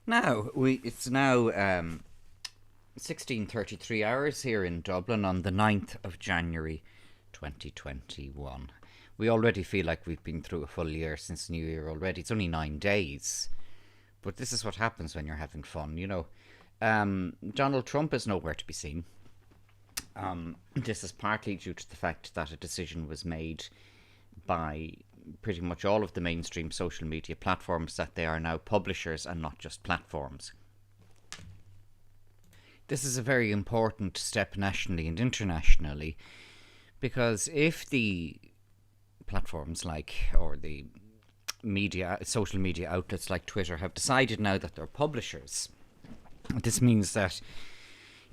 It's now 16:33 hours here in Dublin on the 9th of January 2021. We already feel like we've been through a full year since New Year already. It's only 9 days. But this is what happens when you're having fun. Donald Trump is nowhere to be seen. This is partly due to the fact that a decision was made by pretty much all of the mainstream social media platforms that they are now publishers and not just platforms. This is a very important step nationally and internationally, because if the platforms or the social media outlets like Twitter have decided now that they're publishers, this means that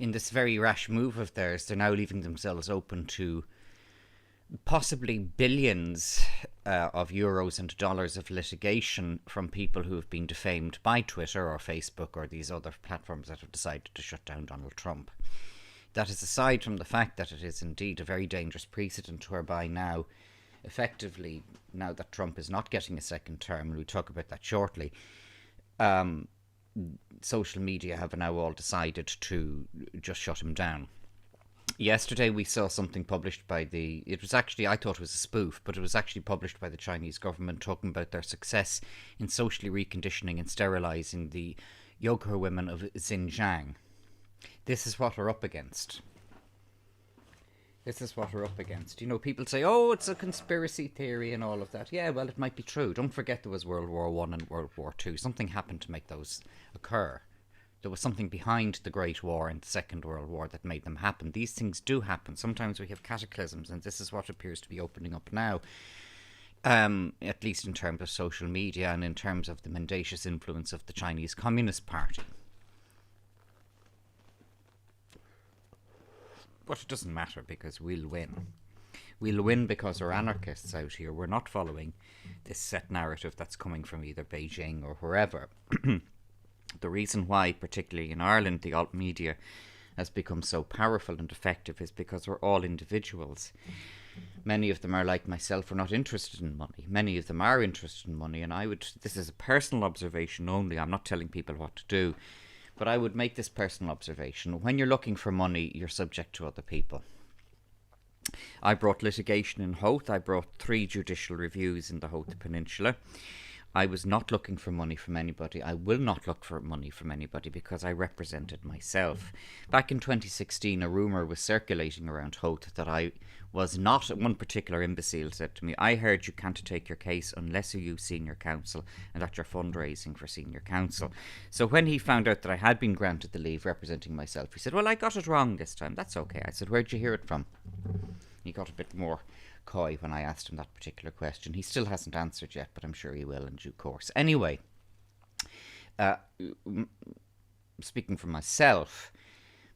in this very rash move of theirs, they're now leaving themselves open to possibly billions of euros and dollars of litigation from people who have been defamed by Twitter or Facebook or these other platforms that have decided to shut down Donald Trump. That is aside from the fact that it is indeed a very dangerous precedent whereby now, effectively, now that Trump is not getting a second term, and we'll talk about that shortly, social media have now all decided to just shut him down. Yesterday we saw something published by it was actually, I thought it was a spoof, but it was actually published by the Chinese government talking about their success in socially reconditioning and sterilizing the Uyghur women of Xinjiang. This is what we're up against. People say, oh, it's a conspiracy theory and all of that. Yeah, well, it might be true. Don't forget there was World War One and World War Two. Something happened to make those occur. There was something behind the Great War and the Second World War that made them happen. These things do happen. Sometimes we have cataclysms, and this is what appears to be opening up now, at least in terms of social media and in terms of the mendacious influence of the Chinese Communist Party. But it doesn't matter, because we'll win. We'll win because we're anarchists out here. We're not following this set narrative that's coming from either Beijing or wherever. The reason why, particularly in Ireland, the alt media has become so powerful and effective is because we're all individuals. Many of them are like myself, are not interested in money. Many of them are interested in money, and this is a personal observation only. I'm not telling people what to do, but I would make this personal observation. When you're looking for money, you're subject to other people. I brought litigation in Howth. I brought 3 judicial reviews in the Howth Peninsula. I was not looking for money from anybody. I will not look for money from anybody because I represented myself. Back in 2016, a rumour was circulating around Howth that I was not, one particular imbecile said to me, I heard you can't take your case unless you use senior counsel and that you're fundraising for senior counsel. So when he found out that I had been granted the leave representing myself, he said, well, I got it wrong this time. That's okay. I said, where'd you hear it from? He got a bit more coy when I asked him that particular question. He still hasn't answered yet, but I'm sure he will in due course. Anyway, speaking for myself,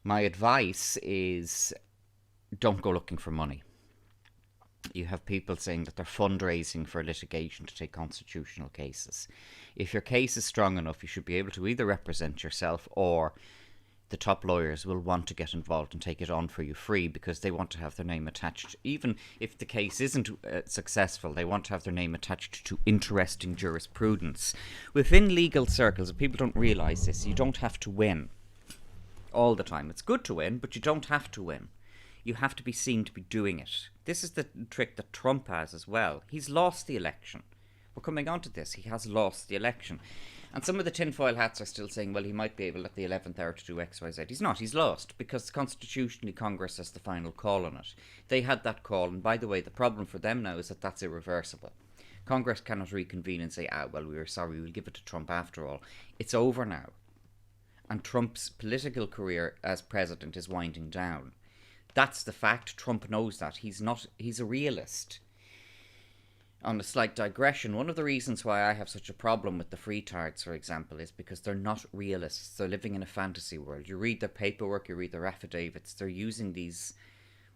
my advice is don't go looking for money. You have people saying that they're fundraising for litigation to take constitutional cases. If your case is strong enough, you should be able to either represent yourself, or the top lawyers will want to get involved and take it on for you free because they want to have their name attached. Even if the case isn't successful, they want to have their name attached to interesting jurisprudence. Within legal circles, if people don't realise this, you don't have to win all the time. It's good to win, but you don't have to win. You have to be seen to be doing it. This is the trick that Trump has as well. He's lost the election. We're coming on to this. He has lost the election. And some of the tinfoil hats are still saying, well, he might be able at the 11th hour to do X, Y, Z. He's not. He's lost because constitutionally Congress has the final call on it. They had that call, and by the way, the problem for them now is that that's irreversible. Congress cannot reconvene and say, well, we were sorry, we'll give it to Trump after all. It's over now. And Trump's political career as president is winding down. That's the fact. Trump knows that. He's a realist. On a slight digression, one of the reasons why I have such a problem with the freetards, for example, is because they're not realists. They're living in a fantasy world. You read their paperwork, you read their affidavits, they're using these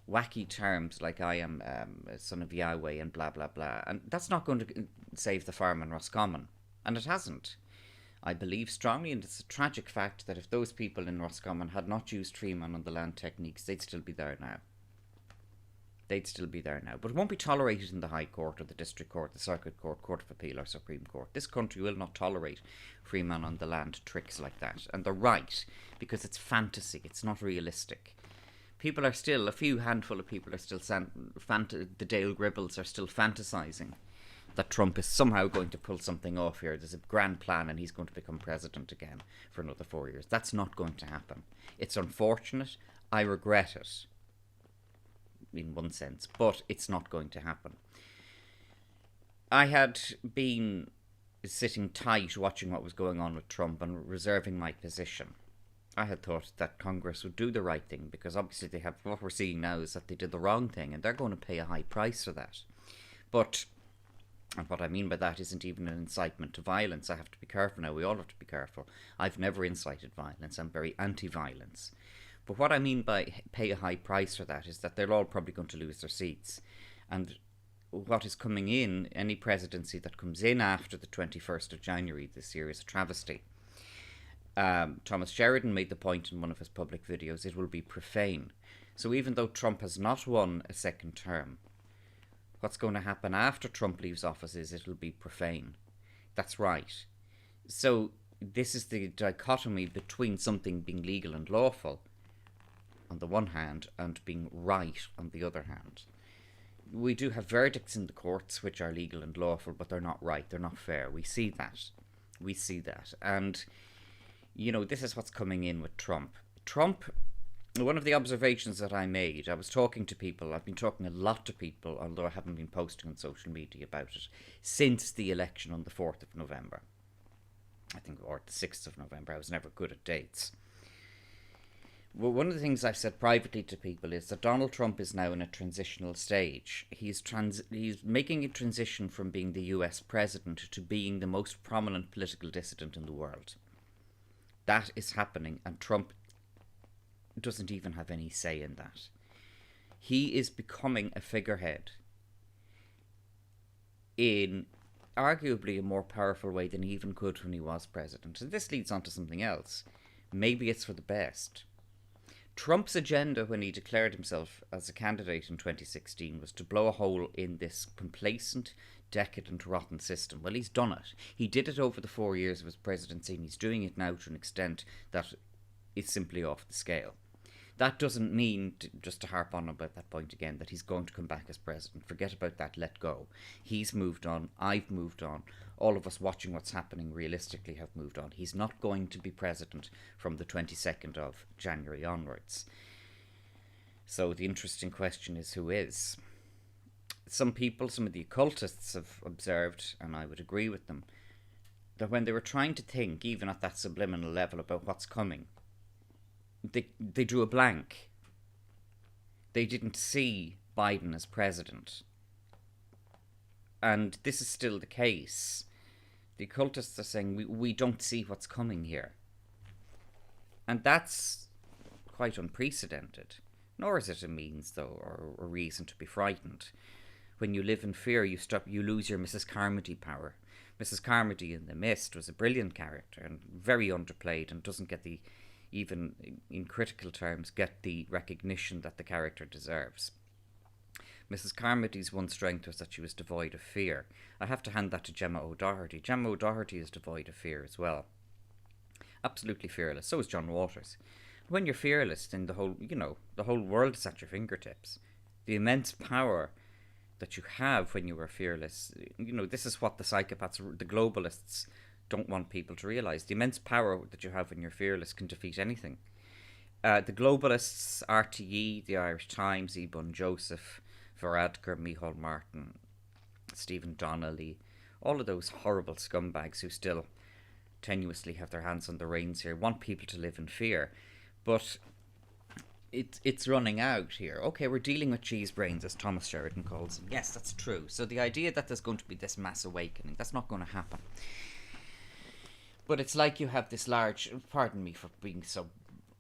wacky terms like I am a son of Yahweh and blah, blah, blah. And that's not going to save the farm in Roscommon. And it hasn't. I believe strongly, and it's a tragic fact, that if those people in Roscommon had not used Treeman on the land techniques, they'd still be there now. they'd still be there now. But it won't be tolerated in the High Court or the District Court, the Circuit Court, Court of Appeal or Supreme Court. This country will not tolerate free man on the land tricks like that. And they're right, because it's fantasy, it's not realistic. People are still, a few handful of people are still, the Dale Gribbles are still fantasising that Trump is somehow going to pull something off here. There's a grand plan and he's going to become president again for another 4 years. That's not going to happen. It's unfortunate. I regret it, in one sense, but it's not going to happen. I had been sitting tight watching what was going on with Trump and reserving my position. I had thought that Congress would do the right thing, because obviously they have, what we're seeing now is that they did the wrong thing and they're going to pay a high price for that. But, and what I mean by that isn't even an incitement to violence. I have to be careful now. We all have to be careful. I've never incited violence. I'm very anti-violence. But what I mean by pay a high price for that is that they're all probably going to lose their seats. And what is coming in, any presidency that comes in after the 21st of January this year is a travesty. Thomas Sheridan made the point in one of his public videos, it will be profane. So even though Trump has not won a second term, what's going to happen after Trump leaves office is it'll be profane. That's right. So this is the dichotomy between something being legal and lawful on the one hand and being right on the other hand. We do have verdicts in the courts which are legal and lawful, but they're not right, they're not fair. We see that. And you know, this is what's coming in with Trump. One of the observations that I made, I was talking to people, I've been talking a lot to people, although I haven't been posting on social media about it, since the election on the 4th of November. I think, or the 6th of November. I was never good at dates. Well, one of the things I've said privately to people is that Donald Trump is now in a transitional stage. He's making a transition from being the US president to being the most prominent political dissident in the world. That is happening, and Trump doesn't even have any say in that. He is becoming a figurehead in arguably a more powerful way than he even could when he was president. And this leads on to something else. Maybe it's for the best. Trump's agenda when he declared himself as a candidate in 2016 was to blow a hole in this complacent, decadent, rotten system. Well, he's done it. He did it over the 4 years of his presidency, and he's doing it now to an extent that is simply off the scale. That doesn't mean, just to harp on about that point again, that he's going to come back as president. Forget about that, let go. He's moved on, I've moved on. All of us watching what's happening realistically have moved on. He's not going to be president from the 22nd of January onwards. So the interesting question is, who is? Some people, some of the occultists have observed, and I would agree with them, that when they were trying to think, even at that subliminal level, about what's coming, they drew a blank. They didn't see Biden as president. And this is still the case. The occultists are saying we don't see what's coming here. And that's quite unprecedented. Nor is it a means, though, or a reason to be frightened. When you live in fear, you lose your Mrs. Carmody power. Mrs. Carmody in The Mist was a brilliant character and very underplayed and doesn't get the, even in critical terms, get the recognition that the character deserves. Mrs. Carmody's one strength was that she was devoid of fear. I have to hand that to Gemma O'Doherty. Gemma O'Doherty is devoid of fear as well. Absolutely fearless. So is John Waters. When you're fearless, then the whole world is at your fingertips. The immense power that you have when you are fearless, this is what the psychopaths, the globalists, don't want people to realise. The immense power that you have when you're fearless can defeat anything. The globalists, RTE, the Irish Times, Ebun Joseph, Varadkar, Micheál Martin, Stephen Donnelly, all of those horrible scumbags who still tenuously have their hands on the reins here, want people to live in fear. But it's running out here. Okay, we're dealing with cheese brains, as Thomas Sheridan calls them. Yes, that's true. So the idea that there's going to be this mass awakening, that's not going to happen. But it's like you have this large, pardon me for being so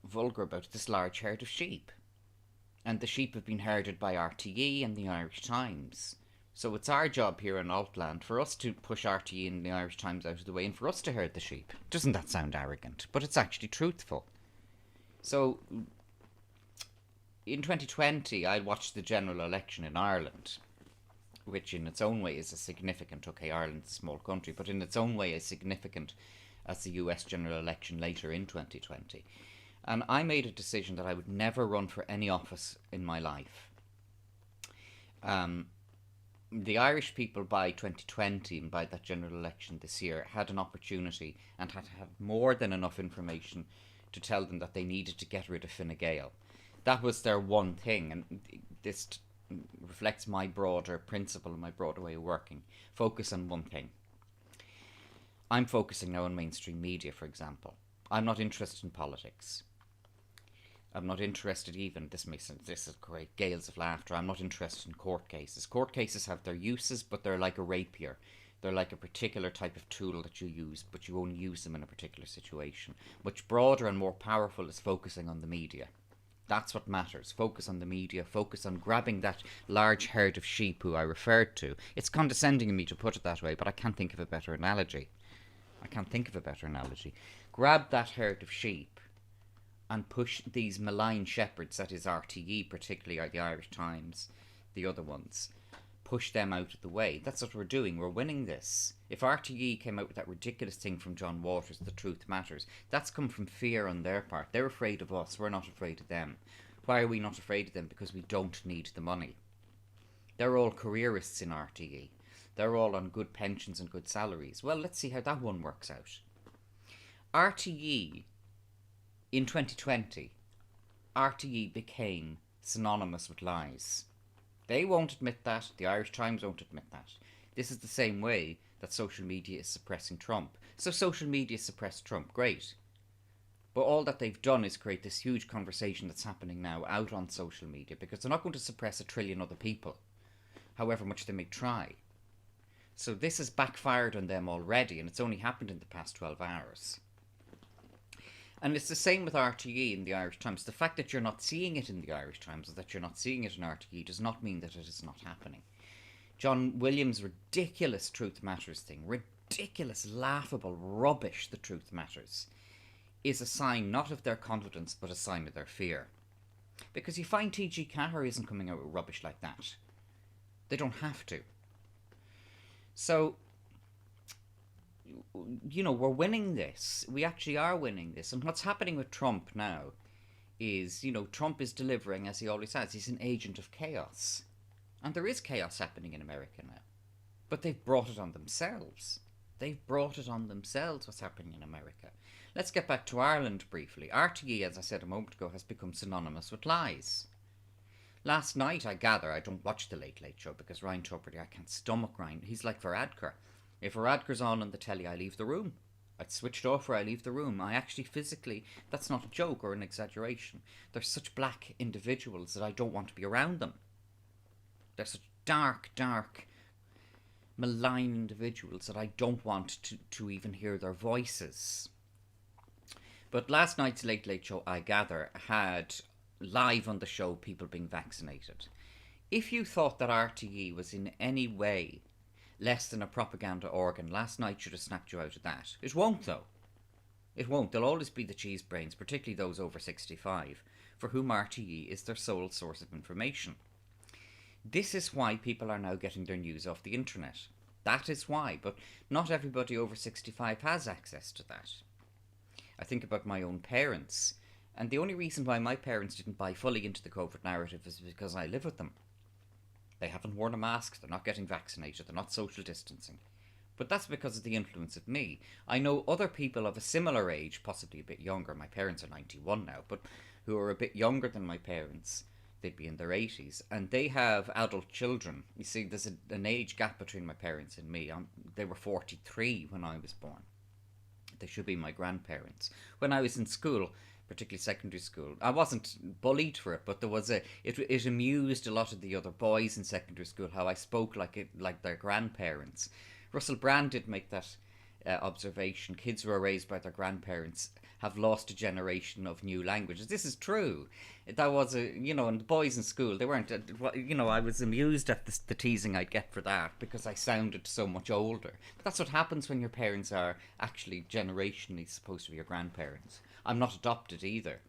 vulgar about it, this large herd of sheep. And the sheep have been herded by RTE and the Irish Times. So it's our job here in Altland for us to push RTE and the Irish Times out of the way and for us to herd the sheep. Doesn't that sound arrogant? But it's actually truthful. So in 2020, I watched the general election in Ireland, which in its own way is as significant. Okay, Ireland's a small country, but in its own way as significant as the US general election later in 2020. And I made a decision that I would never run for any office in my life. Um, the Irish people by 2020 and by that general election this year had an opportunity and had more than enough information to tell them that they needed to get rid of Fine Gael. That was their one thing, and this reflects my broader principle and my broader way of working. Focus on one thing. I'm focusing now on mainstream media, for example. I'm not interested in politics. I'm not interested even, this is great, gales of laughter, I'm not interested in court cases. Court cases have their uses, but they're like a rapier. They're like a particular type of tool that you use, but you only use them in a particular situation. Much broader and more powerful is focusing on the media. That's what matters. Focus on the media, focus on grabbing that large herd of sheep who I referred to. It's condescending of me to put it that way, but I can't think of a better analogy. Grab that herd of sheep and push these malign shepherds, that is RTE, particularly the Irish Times, the other ones, push them out of the way. That's what we're doing. We're winning this. If RTE came out with that ridiculous thing from John Waters, The Truth Matters, that's come from fear on their part. They're afraid of us. We're not afraid of them. Why are we not afraid of them? Because we don't need the money. They're all careerists in RTE. They're all on good pensions and good salaries. Well, let's see how that one works out. RTE, in 2020, RTE became synonymous with lies. They won't admit that. The Irish Times won't admit that. This is the same way that social media is suppressing Trump. So social media suppressed Trump. Great. But all that they've done is create this huge conversation that's happening now out on social media, because they're not going to suppress a trillion other people, however much they may try. So this has backfired on them already, and it's only happened in the past 12 hours. And it's the same with RTE in the Irish Times. The fact that you're not seeing it in the Irish Times or that you're not seeing it in RTE does not mean that it is not happening. John Williams' ridiculous Truth Matters thing, ridiculous, laughable rubbish, The Truth Matters, is a sign not of their confidence but a sign of their fear. Because you find T.G. Caher isn't coming out with rubbish like that. They don't have to. So, you know, we're winning this. We actually are winning this. And what's happening with Trump now is, you know, Trump is delivering, as he always has. He's an agent of chaos. And there is chaos happening in America now. But they've brought it on themselves. They've brought it on themselves, what's happening in America. Let's get back to Ireland briefly. RTE, as I said a moment ago, has become synonymous with lies. Last night, I gather, I don't watch the Late Late Show because Ryan Tubridy, I can't stomach Ryan. He's like Varadkar. If Varadkar's on the telly, I leave the room. I'd switched off or I leave the room. I actually physically, that's not a joke or an exaggeration. They're such black individuals that I don't want to be around them. They're such dark, malign individuals that I don't want to even hear their voices. But last night's Late Late Show, I gather, had live on the show people being vaccinated. If you thought that RTE was in any way less than a propaganda organ, last night should have snapped you out of that. It won't, though. It won't. There'll always be the cheese brains, particularly those over 65, for whom RTE is their sole source of information. This is why people are now getting their news off the internet. That is why, but not everybody over 65 has access to that. I think about my own parents, and the only reason why my parents didn't buy fully into the COVID narrative is because I live with them. They haven't worn a mask, they're not getting vaccinated, they're not social distancing. But that's because of the influence of me. I know other people of a similar age, possibly a bit younger, my parents are 91 now, but who are a bit younger than my parents, they'd be in their 80s, and they have adult children. You see, there's an age gap between my parents and me. They were 43 when I was born. They should be my grandparents. When I was in school, particularly secondary school, I wasn't bullied for it, but there was it amused a lot of the other boys in secondary school how I spoke like their grandparents. Russell Brand did make that observation. Kids who are raised by their grandparents have lost a generation of new languages. This is true. That was and the boys in school, they weren't, I was amused at the teasing I'd get for that because I sounded so much older. But that's what happens when your parents are actually generationally supposed to be your grandparents. I'm not adopted either.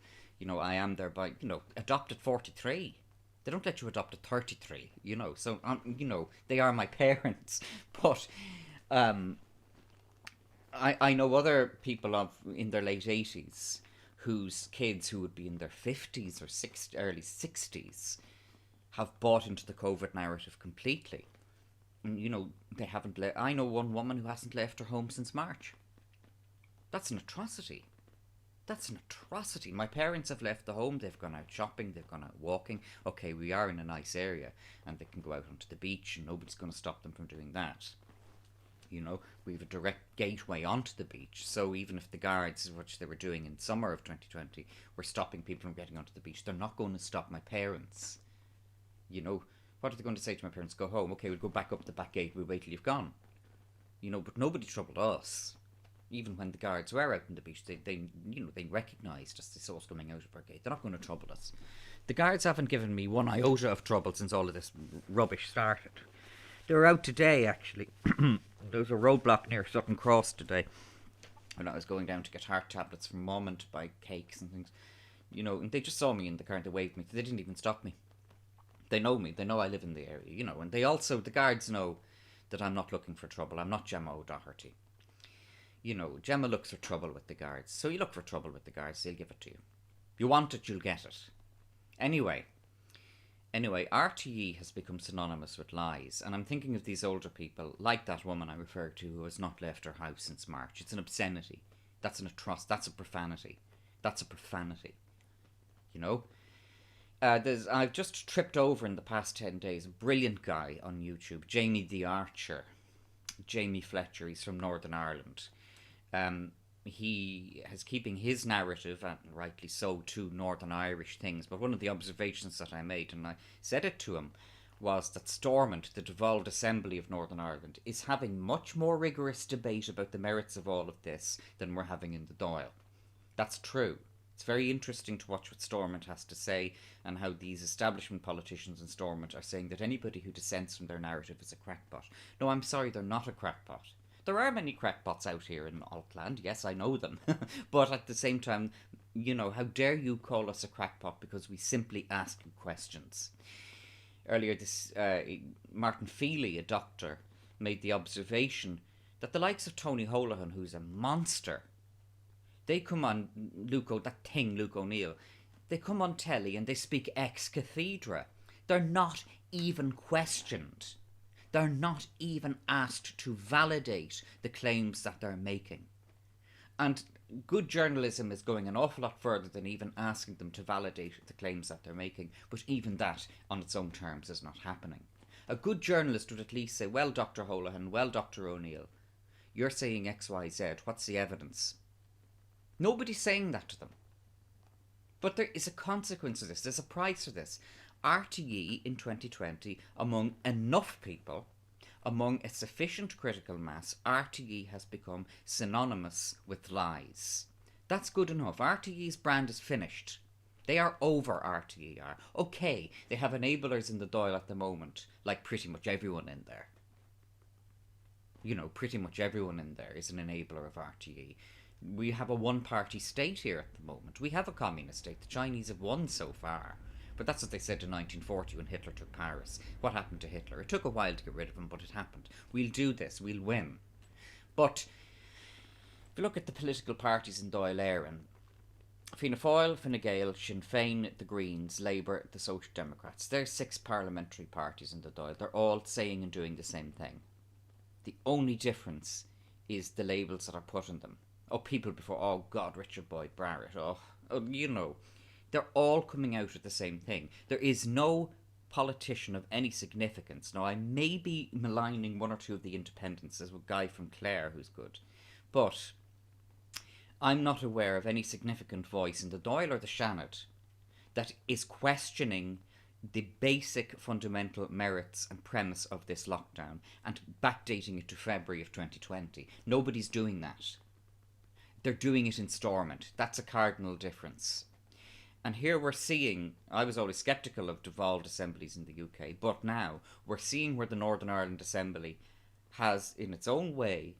I am there by, adopt at 43. They don't let you adopt at 33, So, they are my parents. But um, I know other people in their late 80s whose kids who would be in their 50s or early 60s have bought into the COVID narrative completely. And, they haven't I know one woman who hasn't left her home since March. That's an atrocity. That's an atrocity. My parents have left the home. They've gone out shopping. They've gone out walking. Okay, we are in a nice area and they can go out onto the beach and nobody's going to stop them from doing that. We have a direct gateway onto the beach. So even if the guards, which they were doing in summer of 2020, were stopping people from getting onto the beach, they're not going to stop my parents. What are they going to say to my parents? Go home. Okay, we'll go back up the back gate. We'll wait till you've gone. But nobody troubled us. Even when the guards were out on the beach, they recognised us. They saw us coming out of our gate. They're not going to trouble us. The guards haven't given me one iota of trouble since all of this rubbish started. They were out today, actually. There was a roadblock near Sutton Cross today when I was going down to get heart tablets from Mum and to buy cakes and things. And they just saw me in the car and they waved me. They didn't even stop me. They know me. They know I live in the area, and the guards know that I'm not looking for trouble. I'm not Gemma O'Doherty. Gemma looks for trouble with the guards. So you look for trouble with the guards, they'll give it to you. If you want it, you'll get it. Anyway, RTE has become synonymous with lies, and I'm thinking of these older people, like that woman I referred to who has not left her house since March. It's an obscenity. That's an atrocity. That's a profanity. That's a profanity. I've just tripped over in the past 10 days a brilliant guy on YouTube, Jamie the Archer. Jamie Fletcher, he's from Northern Ireland. He is keeping his narrative, and rightly so, to Northern Irish things. But one of the observations that I made, and I said it to him, was that Stormont, the devolved Assembly of Northern Ireland, is having much more rigorous debate about the merits of all of this than we're having in the Dáil. That's true. It's very interesting to watch what Stormont has to say and how these establishment politicians in Stormont are saying that anybody who dissents from their narrative is a crackpot. No, I'm sorry, they're not a crackpot. There are many crackpots out here in Altland, yes, I know them. But at the same time, how dare you call us a crackpot because we simply ask you questions. Earlier Martin Feely, a doctor, made the observation that the likes of Tony Holohan, who's a monster, they come on, Luke O'Neill, they come on telly and they speak ex cathedra. They're not even questioned. They're not even asked to validate the claims that they're making. And good journalism is going an awful lot further than even asking them to validate the claims that they're making, but even that, on its own terms, is not happening. A good journalist would at least say, well, Dr. Holohan, well, Dr. O'Neill, you're saying X, Y, Z, what's the evidence? Nobody's saying that to them. But there is a consequence of this. There's a price for this. RTE in 2020, among enough people, among a sufficient critical mass, RTE has become synonymous with lies. That's good enough. RTE's brand is finished. They are over, RTE are. Okay, they have enablers in the Dáil at the moment, like pretty much everyone in there. Pretty much everyone in there is an enabler of RTE. We have a one-party state here at the moment. We have a communist state. The Chinese have won so far. But that's what they said in 1940 when Hitler took Paris. What happened to Hitler? It took a while to get rid of him, but it happened. We'll do this. We'll win. But if you look at the political parties in Dáil Éireann, Fianna Fáil, Fine Gael, Sinn Féin, the Greens, Labour, the Social Democrats. There's 6 parliamentary parties in the Dáil. They're all saying and doing the same thing. The only difference is the labels that are put on them. People before, oh God, Richard Boyd Barrett, they're all coming out with the same thing. There is no politician of any significance. Now, I may be maligning one or two of the independents. There's a guy from Clare who's good. But I'm not aware of any significant voice in the Dáil or the Seanad that is questioning the basic fundamental merits and premise of this lockdown and backdating it to February of 2020. Nobody's doing that. They're doing it in Stormont. That's a cardinal difference. And here we're seeing, I was always sceptical of devolved assemblies in the UK, but now we're seeing where the Northern Ireland Assembly has, in its own way,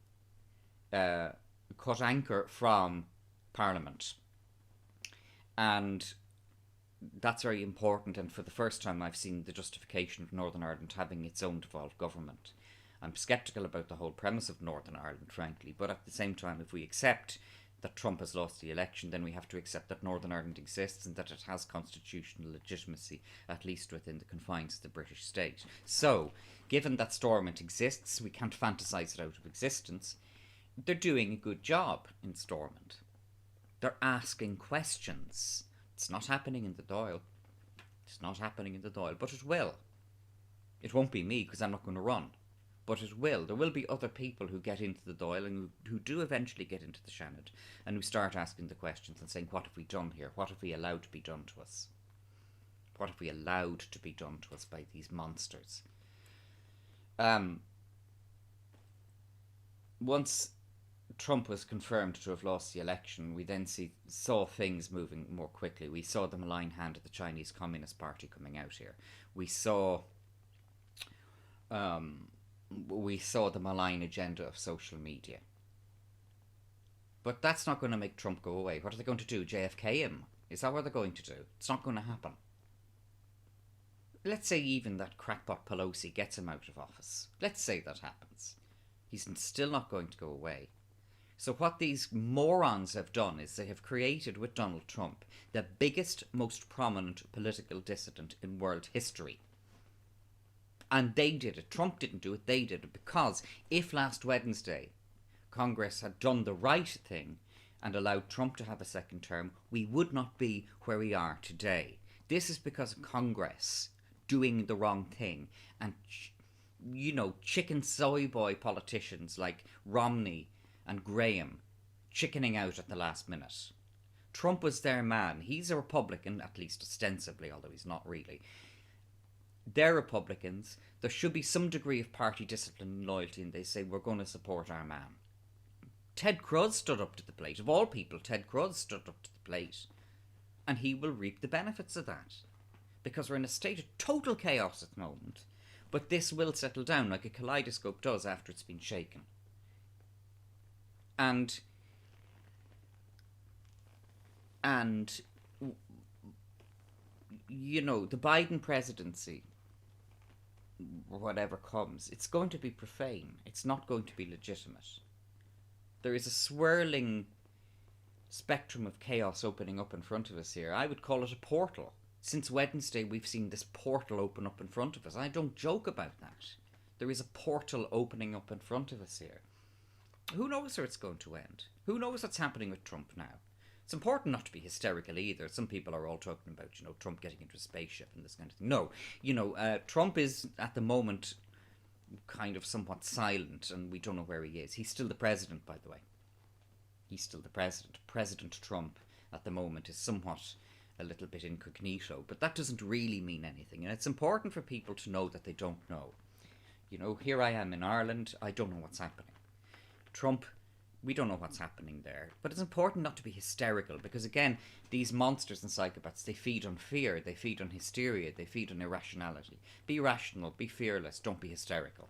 cut anchor from Parliament. And that's very important. And for the first time, I've seen the justification of Northern Ireland having its own devolved government. I'm sceptical about the whole premise of Northern Ireland, frankly, but at the same time, if we accept that Trump has lost the election, then we have to accept that Northern Ireland exists and that it has constitutional legitimacy, at least within the confines of the British state. So, given that Stormont exists, we can't fantasise it out of existence. They're doing a good job in Stormont. They're asking questions. It's not happening in the Dáil. It's not happening in the Dáil, but it will. It won't be me because I'm not going to run. But it will. There will be other people who get into the Dáil and who do eventually get into the Seanad and who start asking the questions and saying, what have we done here? What have we allowed to be done to us? What have we allowed to be done to us by these monsters? Once Trump was confirmed to have lost the election, we then saw things moving more quickly. We saw the malign hand of the Chinese Communist Party coming out here. We saw the malign agenda of social media. But that's not going to make Trump go away. What are they going to do? JFK him? Is that what they're going to do? It's not going to happen. Let's say even that crackpot Pelosi gets him out of office. Let's say that happens. He's still not going to go away. So what these morons have done is they have created with Donald Trump the biggest, most prominent political dissident in world history. And they did it. Trump didn't do it, they did it. Because if last Wednesday Congress had done the right thing and allowed Trump to have a second term, we would not be where we are today. This is because of Congress doing the wrong thing and, chicken soy boy politicians like Romney and Graham chickening out at the last minute. Trump was their man. He's a Republican, at least ostensibly, although he's not really. They're Republicans. There should be some degree of party discipline and loyalty, and they say, we're going to support our man. Ted Cruz stood up to the plate. Of all people, Ted Cruz stood up to the plate. And he will reap the benefits of that. Because we're in a state of total chaos at the moment. But this will settle down like a kaleidoscope does after it's been shaken. And the Biden presidency, whatever comes, it's going to be profane. It's not going to be legitimate. There is a swirling spectrum of chaos opening up in front of us here. I would call it a portal. Since Wednesday, we've seen this portal open up in front of us. I don't joke about that. There is a portal opening up in front of us here. Who knows where it's going to end? Who knows what's happening with Trump now? It's important not to be hysterical either. Some people are all talking about, Trump getting into a spaceship and this kind of thing. No, Trump is at the moment kind of somewhat silent and we don't know where he is. He's still the president, by the way. He's still the president. President Trump at the moment is somewhat a little bit incognito, but that doesn't really mean anything. And it's important for people to know that they don't know. Here I am in Ireland. I don't know what's happening. Trump, we don't know what's happening there. But it's important not to be hysterical because, again, these monsters and psychopaths, they feed on fear, they feed on hysteria, they feed on irrationality. Be rational, be fearless, don't be hysterical.